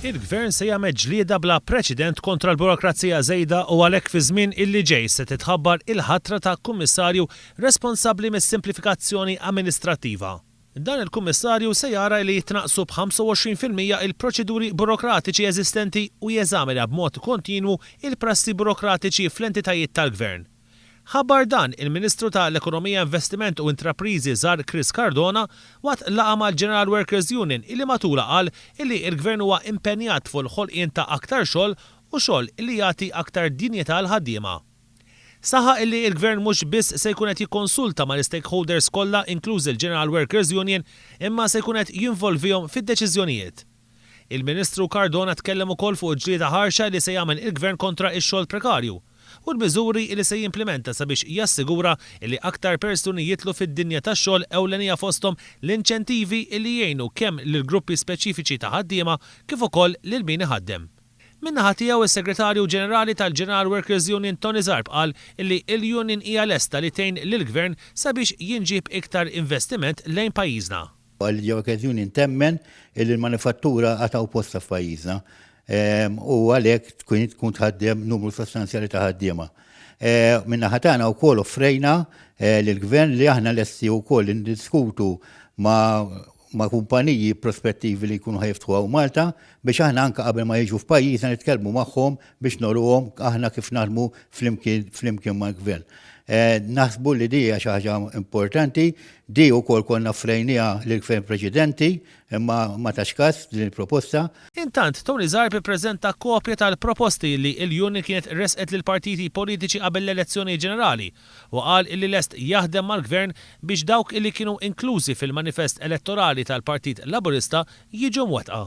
Il-Gvern se jagħmel ġlieda bla preċedent kontra l-burokrazija żejda u għalhekk fi żmien illi ġej se titħabbar il-ħatra ta' kummissarju responsabbli mis-simplifikazzjoni amministrattiva. Dan il-kummissarju se jara li jitnaqsu b'25% il-proċeduri burokratiċi eżistenti u jeżamina b'mod kontinwu il-prassi burokratiċi fl-entitajiet tal-Gvern. Ħabbar dan il-Ministru tal-Ekonomija, Investiment u Intrapriżi żgħar Chris Cardona waqt laqgħa mal-General Workers Union illi matula qal illi l-Gvern huwa impenjat fuq il-ħolqien ta' aktar xogħol u xogħol illi jagħti aktar dinjità għal ħaddiema. Saħa illi l-Gvern mhux biss se jkun qed jikkonsulta mal-stakeholders kollha inkluż il-General Workers Union imma se jkun qed jinvolvihom fid-deċiżjonijiet. Il-Ministru Cardona tkellem ukoll fuq ġlieda ħarxa li se jagħmel il-Gvern kontra x-xogħol prekarju u l-miżuri li se jimplementa sabiex jassigura li aktar persuni jitlu fid-dinja tax-xogħol ewlenija fosthom l-inċentivi li jgħinu kemm lill-gruppi speċifiċi ta' ħaddiema kif ukoll lil min iħaddem. Min-naħa tiegħu is-Segretarju Ġenerali tal-General Workers Union Tony Zarb qal illi l-Union hija lesta li tgħin lill-Gvern sabiex jinġib iktar investiment lejn pajjiżna. Workers Union temmen il-manifattura għataw posta f'pajjiżna. U għalhekk tkun tħaddem numru sostanzjali ta' ħaddiema. Minna ħatana wkoll offrejna lill-Gvern li aħna lesti wkoll indiskutu ma' kumpaniji prospettivi li jkunu ħajftħu Malta biex aħna anke qabel ma jiġu f'pajjiżna nitkellmu magħhom biex nagħruhom aħna kif naħdmu flimkien mal-Gvern. Naħsbu li di hija xi ħaġa importanti, di wkoll konna frejnija lill-Gvern preċedenti, imma ma tax każ din il-proposta. Intant, Tony Zarb ippreżenta kopja tal-proposti li l-Union kienet resqet lil partiti politiċi qabel l-elezzjoni ġenerali u qal illi lest jaħdem mal-Gvern biex dawk illi kienu inklużi fil-manifest elettorali tal-Partit Laburista jiġu mwettqa.